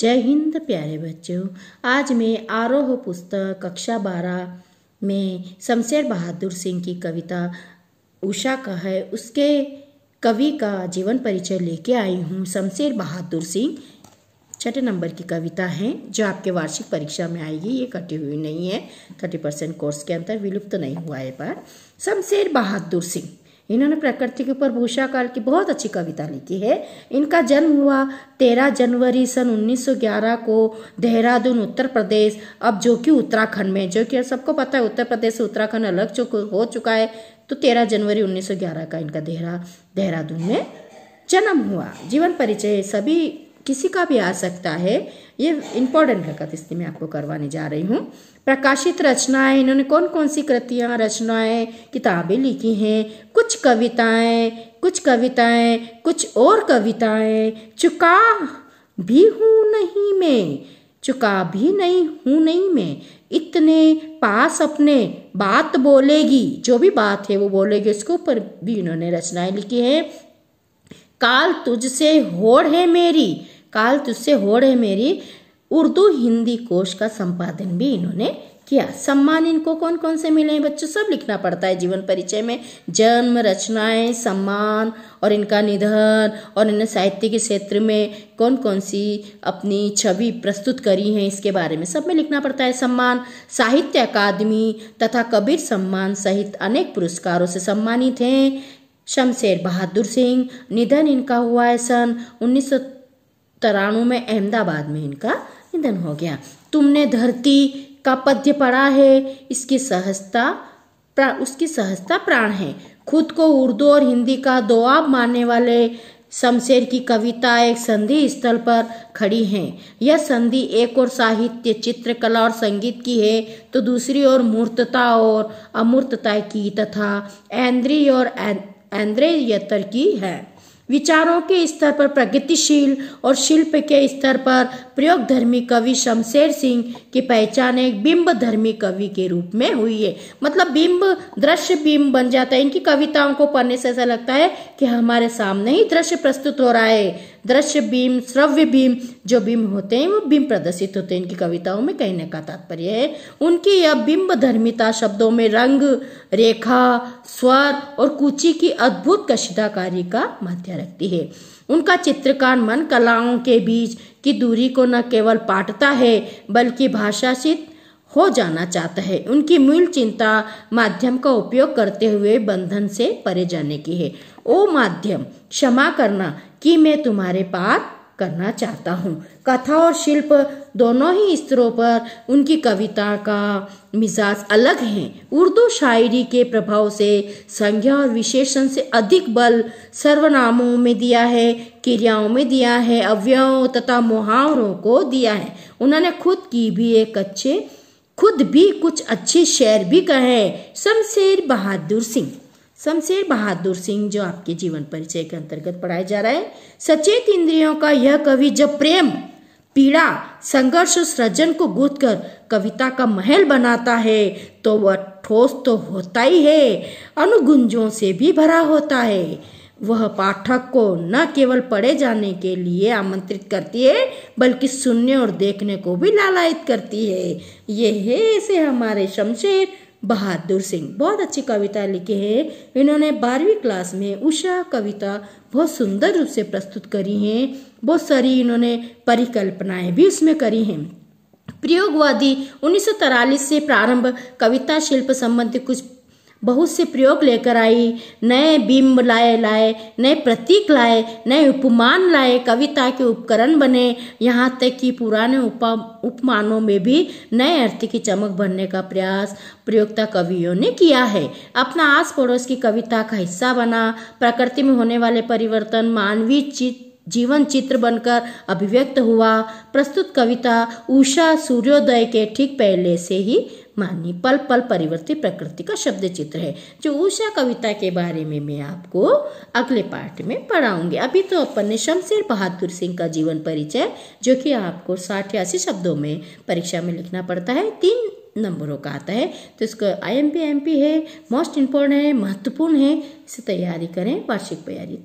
जय हिंद प्यारे बच्चों। आज मैं आरोह पुस्तक कक्षा 12 में शमशेर बहादुर सिंह की कविता उषा का है, उसके कवि का जीवन परिचय लेके आई हूँ। शमशेर बहादुर सिंह 6 नंबर की कविता है जो आपके वार्षिक परीक्षा में आएगी। ये कटी हुई नहीं है, 30% कोर्स के अंतर विलुप्त नहीं हुआ है। पर शमशेर बहादुर सिंह इन्होंने प्रकृति के ऊपर भूषा काल की बहुत अच्छी कविता लिखी है। इनका जन्म हुआ 13 जनवरी सन 1911 को देहरादून उत्तर प्रदेश, अब जो कि उत्तराखंड में, जो कि सबको पता है उत्तर प्रदेश से उत्तराखंड अलग हो चुका है। तो 13 जनवरी 1911 का इनका देहरादून में जन्म हुआ। जीवन परिचय सभी किसी का भी आ सकता है, ये इम्पोर्टेंट है, इसलिए मैं आपको करवाने जा रही हूँ। प्रकाशित रचनाएं, इन्होंने कौन कौन सी कृतियां, रचनाएं, किताबें लिखी हैं। कुछ कविताएं, कुछ और कविताएं। चुका भी हूँ नहीं मैं, इतने पास अपने बात बोलेगी, जो भी बात है वो बोलेगी, उसके ऊपर भी इन्होंने रचनाएं लिखी है। काल तुझसे होड़ है मेरी, उर्दू हिंदी कोश का संपादन भी इन्होंने किया। सम्मान इनको कौन कौन से मिले हैं बच्चों, सब लिखना पड़ता है जीवन परिचय में। जन्म, रचनाएं, सम्मान और इनका निधन, और इन्हें साहित्य के क्षेत्र में कौन कौन सी अपनी छवि प्रस्तुत करी है, इसके बारे में सब में लिखना पड़ता है। सम्मान साहित्य अकादमी तथा कबीर सम्मान सहित अनेक पुरस्कारों से सम्मानित हैं। शमशेर बहादुर सिंह, निधन इनका हुआ है सन 1993 में, अहमदाबाद में इनका निधन हो गया। तुमने धरती का पद्य पढ़ा है, उसकी सहजता प्राण है। खुद को उर्दू और हिंदी का दोआब मानने वाले शमशेर की कविता एक संधि स्थल पर खड़ी है। यह संधि एक और साहित्य, चित्रकला और संगीत की है, तो दूसरी ओर मूर्तता और अमूर्तता की तथा ऐन्द्रिय और ऐन्द्रियतर की है। विचारों के स्तर पर प्रगतिशील और शिल्प के स्तर पर प्रयोगधर्मी कवि शमशेर सिंह की पहचान एक बिंब धर्मी कवि के रूप में हुई है। मतलब बिंब, दृश्य बिंब बन जाता है। इनकी कविताओं को पढ़ने से ऐसा लगता है कि हमारे सामने ही दृश्य प्रस्तुत हो रहा है। दृश्य बिंब, श्रव्य बिंब, जो बिंब होते हैं वो बिंब प्रदर्शित होते हैं इनकी कविताओं में, कहने का तात्पर्य है। उनकी यह बिंब धर्मिता शब्दों में रंग, रेखा, स्वर और कुची की अद्भुत कशिदाकारी का माध्य रखती है। उनका चित्रकार मन कलाओं के बीच की दूरी को न केवल पाटता है बल्कि भाषाशित हो जाना चाहता है। उनकी मूल चिंता माध्यम का उपयोग करते हुए बंधन से परे जाने की है। ओ माध्यम, क्षमा करना कि मैं तुम्हारे पार करना चाहता हूँ। कथा और शिल्प दोनों ही स्तरों पर उनकी कविता का मिजाज अलग है। उर्दू शायरी के प्रभाव से संज्ञा और विशेषण से अधिक बल सर्वनामों में दिया है, क्रियाओं में दिया है, अव्ययों तथा मुहावरों को दिया है। उन्होंने खुद भी कुछ अच्छे शेर भी कहे। शमशेर बहादुर सिंह जो आपके जीवन परिचय के अंतर्गत पढ़ाया जा रहा है। सचेत इंद्रियों का यह कवि जब प्रेम, पीड़ा, संघर्ष और सृजन को गूंथ कर कविता का महल बनाता है तो वह ठोस तो होता ही है, अनुगुंजों से भी भरा होता है। वह पाठक को न केवल पढ़े जाने के लिए आमंत्रित करती है बल्कि सुनने और देखने को भी लालायित करती है। ये है ऐसे हमारे शमशेर बहादुर सिंह। बहुत अच्छी कविता लिखी है इन्होंने। 12वीं क्लास में उषा कविता बहुत सुंदर रूप से प्रस्तुत करी है। बहुत सारी इन्होंने परिकल्पनाएं भी उसमें करी हैं। प्रयोगवादी 1943 से प्रारंभ कविता शिल्प संबंधी कुछ बहुत से प्रयोग लेकर आई। नए बिंब लाए, नए प्रतीक लाए, नए उपमान लाए, कविता के उपकरण बने। यहाँ तक कि पुराने उपमानों में भी नए अर्थ की चमक भरने का प्रयास प्रयोक्ता कवियों ने किया है। अपना आस पड़ोस की कविता का हिस्सा बना। प्रकृति में होने वाले परिवर्तन मानवीय जीवन चित्र बनकर अभिव्यक्त हुआ। प्रस्तुत कविता उषा सूर्योदय के ठीक पहले से ही मानी पल पल परिवर्तित प्रकृति का शब्द चित्र है। जो उषा कविता के बारे में मैं आपको अगले पार्ट में पढ़ाऊंगी। अभी तो अपन ने शमशेर बहादुर सिंह का जीवन परिचय, जो कि आपको 60 या 80 शब्दों में परीक्षा में लिखना पड़ता है, 3 नंबरों का आता है। तो इसका IMP MP है, मोस्ट इम्पोर्टेंट है, महत्वपूर्ण है। इसे तैयारी करें, वार्षिक तैयारी।